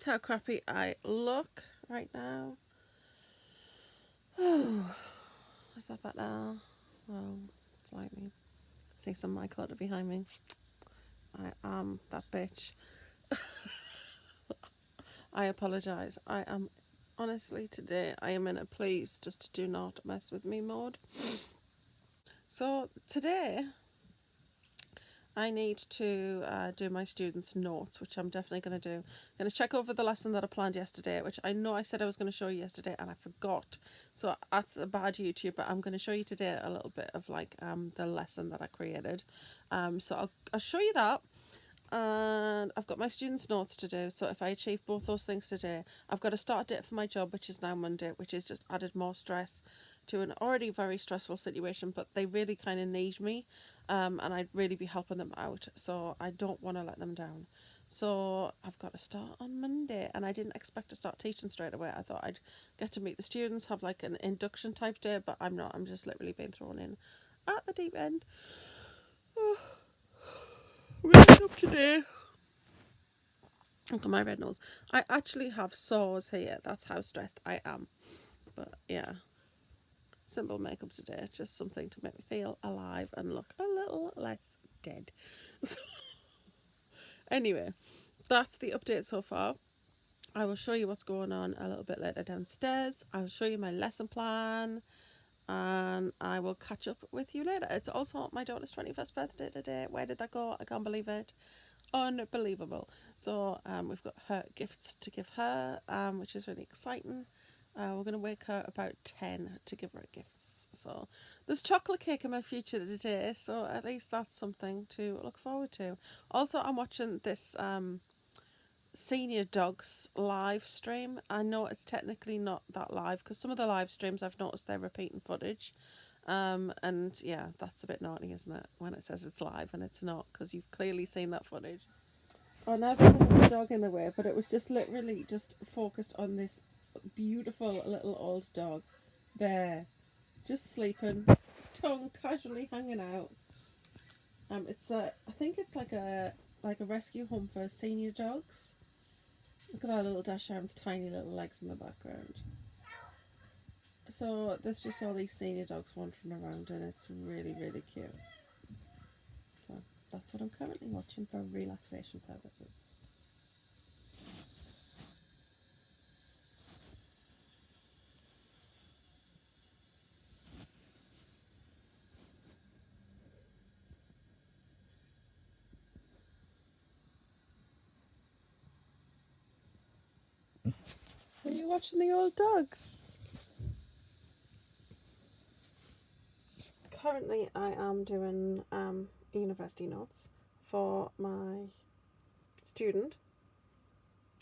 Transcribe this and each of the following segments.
how crappy I look right now. Oh, is that better? Well, slightly. See some of my clutter behind me. I am that bitch. I apologise. I am honestly today I am in a please just do not mess with me mode. So today I need to do my students' notes, which I'm definitely going to do. I'm going to check over the lesson that I planned yesterday, which I know I said I was going to show you yesterday and I forgot. So that's a bad YouTube, but I'm going to show you today a little bit of like the lesson that I created. So I'll show you that. And I've got my students' notes to do. So if I achieve both those things today, I've got a start date for my job, which is now Monday, which has just added more stress to an already very stressful situation. But they really kind of need me, and I'd really be helping them out. So I don't want to let them down. So I've got to start on Monday, and I didn't expect to start teaching straight away. I thought I'd get to meet the students, have like an induction type day, but I'm not. I'm just literally being thrown in at the deep end. Waking up today. Look at my red nose. I actually have sores here. That's how stressed I am. But yeah, simple makeup today. Just something to make me feel alive and look a little less dead. Anyway, that's the update so far. I will show you what's going on a little bit later downstairs. I'll show you my lesson plan and I will catch up with you later. It's also my daughter's 21st birthday today. Where did that go? I can't believe it. Unbelievable. So we've got her gifts to give her, which is really exciting. We're going to wake her about 10 to give her gifts. So there's chocolate cake in my future today, so at least that's something to look forward to. Also, I'm watching this Senior Dogs live stream. I know it's technically not that live because some of the live streams I've noticed they're repeating footage. And yeah, that's a bit naughty, isn't it? When it says it's live and it's not, because you've clearly seen that footage. Oh, now I don't have the dog in the way, but it was just literally just focused on this beautiful little old dog there, just sleeping, tongue casually hanging out. It's I think it's like a rescue home for senior dogs. Look at that little Dasharm's tiny little legs in the background. So there's just all these senior dogs wandering around, and it's really really cute. So that's what I'm currently watching for relaxation purposes. Are you watching the old dogs? Currently, I am doing university notes for my student.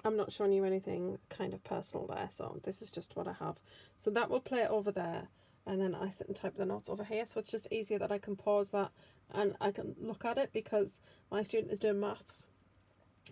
I'm not showing you anything kind of personal there, so this is just what I have. So that will play over there, and then I sit and type the notes over here, so it's just easier that I can pause that and I can look at it because my student is doing maths.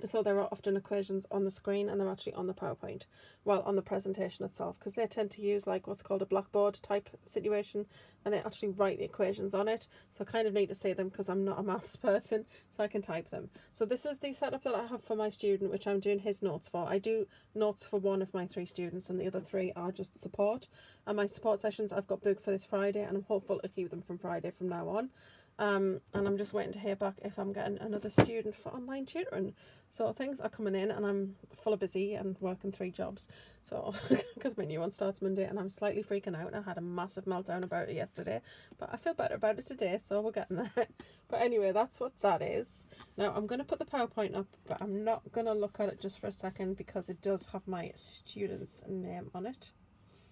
So there are often equations on the screen and they're actually on the PowerPoint, well, on the presentation itself, because they tend to use like what's called a blackboard type situation and they actually write the equations on it. So I kind of need to see them because I'm not a maths person, so I can type them. So this is the setup that I have for my student, which I'm doing his notes for. I do notes for one of my 3 students and the other 3 are just support. And my support sessions I've got booked for this Friday and I'm hopeful to keep them from Friday from now on. And I'm just waiting to hear back if I'm getting another student for online tutoring. So things are coming in and I'm full of busy and working 3 jobs. So because my new one starts Monday and I'm slightly freaking out. I had a massive meltdown about it yesterday, but I feel better about it today, so we're getting there. But anyway, that's what that is. Now I'm going to put the PowerPoint up, but I'm not going to look at it just for a second because it does have my student's name on it.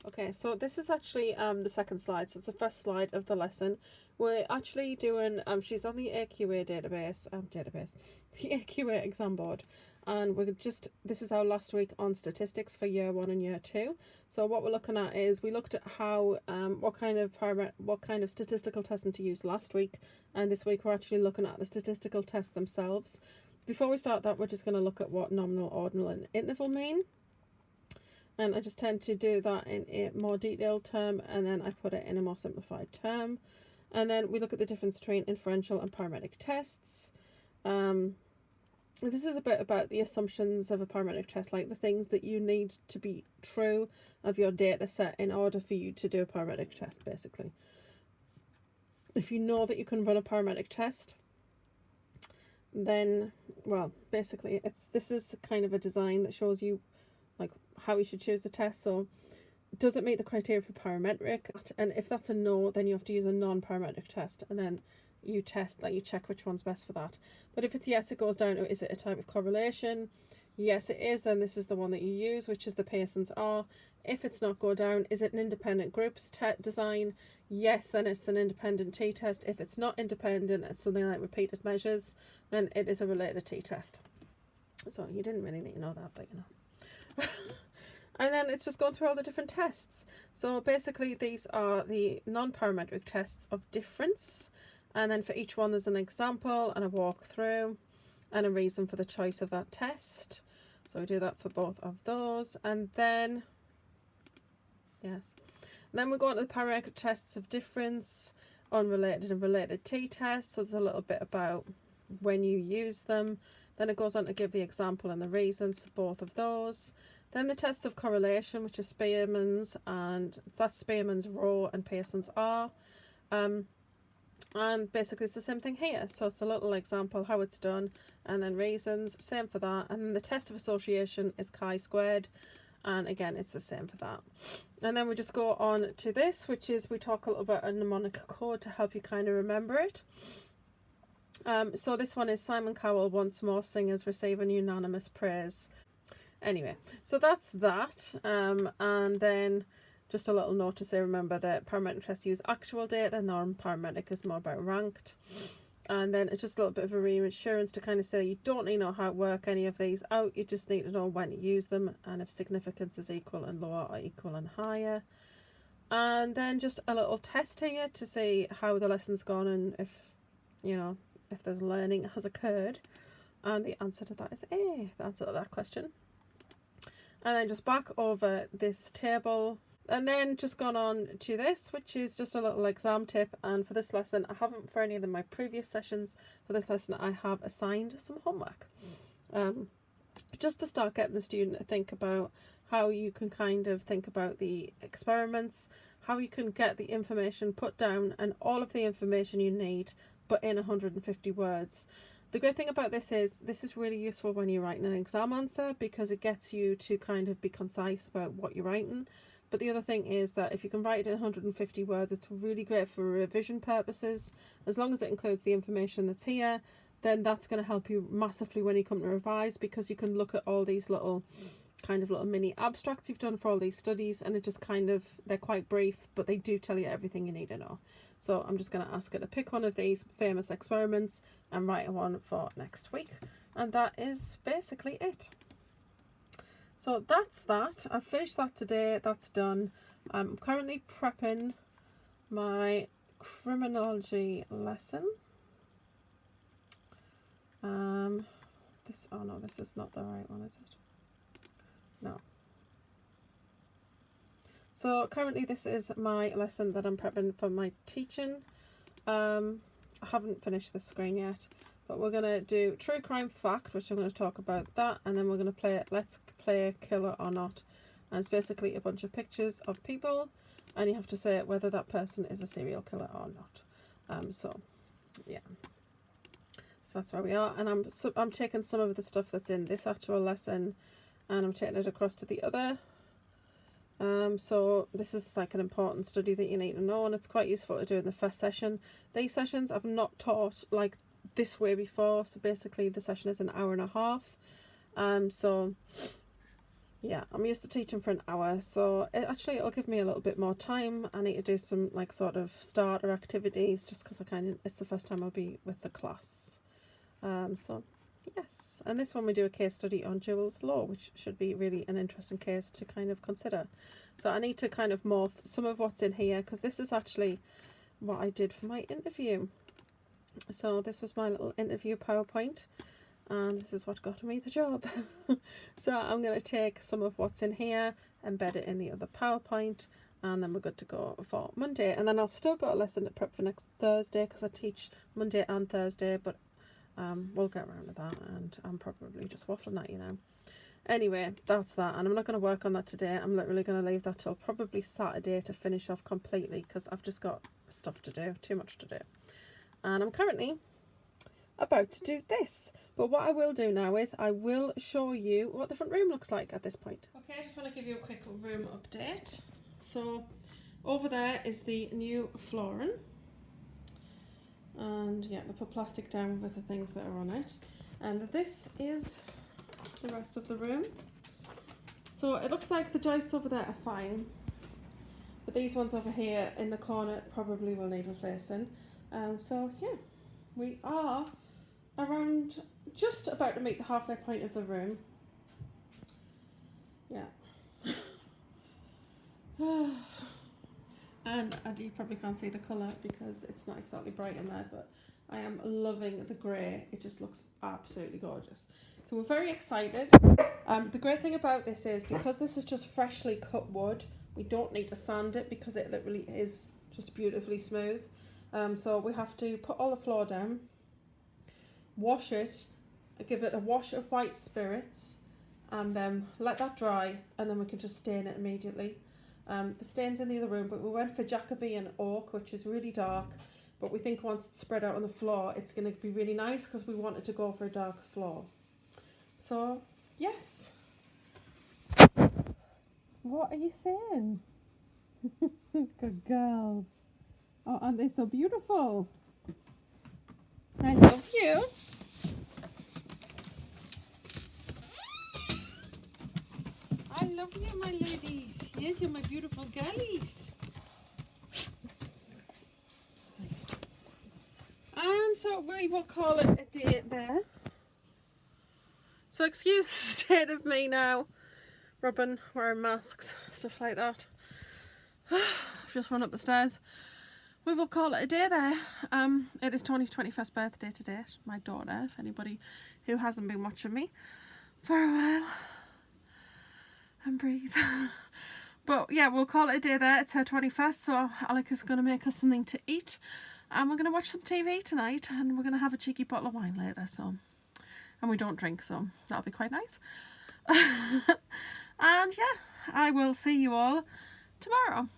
Okay, so this is actually the second slide. So it's the first slide of the lesson. We're actually doing she's on the AQA database the AQA exam board, and this is our last week on statistics for year 1 and year 2. So what we're looking at is we looked at how what kind of statistical testing to use last week, and this week we're actually looking at the statistical tests themselves. Before we start that, we're just going to look at what nominal, ordinal, and interval mean. And I just tend to do that in a more detailed term, and then I put it in a more simplified term. And then we look at the difference between inferential and parametric tests. this is a bit about the assumptions of a parametric test, like the things that you need to be true of your data set in order for you to do a parametric test, basically. If you know that you can run a parametric test, then, well, basically this is kind of a design that shows you like how you should choose a test. So does it meet the criteria for parametric? And if that's a no, then you have to use a non-parametric test, and then you test, like you check which one's best for that. But if it's yes, it goes down to, is it a type of correlation? Yes, it is. Then this is the one that you use, which is the Pearson's R. If it's not, go down. Is it an independent groups design? Yes, then it's an independent t-test. If it's not independent, it's something like repeated measures, then it is a related t-test. So you didn't really need to know that, but you know. And then it's just going through all the different tests. So basically these are the non-parametric tests of difference. And then for each one there's an example and a walkthrough and a reason for the choice of that test. So we do that for both of those. And then, yes. And then we go on to the parametric tests of difference, unrelated and related t-tests. So there's a little bit about when you use them. Then it goes on to give the example and the reasons for both of those. Then the test of correlation, which is Spearman's, and that's Spearman's Rho and Pearson's R. And basically it's the same thing here. So it's a little example how it's done, and then reasons, same for that. And then the test of association is chi-squared, and again it's the same for that. And then we just go on to this, which is we talk a little bit a mnemonic code to help you kind of remember it. So this one is Simon Cowell, once more singers receive an unanimous praise. Anyway, so that's that. And then just a little note to say, remember that parametric tests use actual data, non-parametric is more about ranked. And then it's just a little bit of a reassurance to kind of say you don't need to know how to work any of these out, you just need to know when to use them and if significance is equal and lower or equal and higher. And then just a little test here to see how the lesson's gone and if, you know, if there's learning has occurred. And the answer to that is A, the answer to that question. And then just back over this table, and then just gone on to this, which is just a little exam tip. And for this lesson, I haven't for any of my previous sessions. For this lesson, I have assigned some homework, just to start getting the student to think about how you can kind of think about the experiments, how you can get the information put down and all of the information you need, but in 150 words. The great thing about this is really useful when you're writing an exam answer, because it gets you to kind of be concise about what you're writing. But the other thing is that if you can write it in 150 words, it's really great for revision purposes. As long as it includes the information that's here, then that's going to help you massively when you come to revise, because you can look at all these little mini abstracts you've done for all these studies, and it just kind of, they're quite brief, but they do tell you everything you need to know. So I'm just going to ask her to pick one of these famous experiments and write one for next week. And that is basically it. So that's that. I've finished that today. That's done. I'm currently prepping my criminology lesson. Oh no, this is not the right one, is it? No. So currently this is my lesson that I'm prepping for my teaching. I haven't finished the screen yet, but we're going to do True Crime Fact, which I'm going to talk about that, and then we're going to play Let's Play Killer or Not. And it's basically a bunch of pictures of people, and you have to say whether that person is a serial killer or not. So yeah. So that's where we are, and I'm taking some of the stuff that's in this actual lesson and I'm taking it across to the other. So this is like an important study that you need to know, and it's quite useful to do in the first session. These sessions I've not taught like this way before, so basically the session is an hour and a half. So yeah, I'm used to teaching for an hour, so it'll give me a little bit more time. I need to do some like sort of starter activities just because it's the first time I'll be with the class. So yes, and this one we do a case study on Joul's law, which should be really an interesting case to kind of consider. So I need to kind of morph some of what's in here, because this is actually what I did for my interview. So this was my little interview PowerPoint, and this is what got me the job. So I'm going to take some of what's in here, embed it in the other PowerPoint, and then we're good to go for Monday. And then I've still got a lesson to prep for next Thursday, because I teach Monday and Thursday, but we'll get around to that, and I'm probably just waffling at you now. Anyway, that's that, and I'm not going to work on that today. I'm literally going to leave that till probably Saturday to finish off completely, because I've just got stuff to do, too much to do. And I'm currently about to do this. But what I will do now is I will show you what the front room looks like at this point. Okay, I just want to give you a quick room update. So over there is the new flooring. And yeah, they put plastic down with the things that are on it. And this is the rest of the room. So it looks like the joists over there are fine, but these ones over here in the corner probably will need replacing. So yeah, we are around just about to meet the halfway point of the room. Yeah. And you probably can't see the colour because it's not exactly bright in there, but I am loving the grey. It just looks absolutely gorgeous. So we're very excited. The great thing about this is, because this is just freshly cut wood, we don't need to sand it because it literally is just beautifully smooth. So we have to put all the floor down, wash it, give it a wash of white spirits, and then let that dry, and then we can just stain it immediately. The stain's in the other room, but we went for Jacobean oak, which is really dark, but we think once it's spread out on the floor it's going to be really nice because we wanted to go for a dark floor. So yes. What are you saying? Good girls. Oh, aren't they so beautiful? I love you. I love you, my ladies. Yes, you're my beautiful girlies. And so we will call it a day there. So excuse the state of me now, rubbing, wearing masks, stuff like that. I've just run up the stairs. We will call it a day there. It is Tony's 21st birthday today, my daughter, if anybody who hasn't been watching me for a while. And breathe. But yeah, we'll call it a day there. It's her 21st, so Alec is going to make us something to eat. And we're going to watch some TV tonight, and we're going to have a cheeky bottle of wine later, so... And we don't drink, so that'll be quite nice. And yeah, I will see you all tomorrow.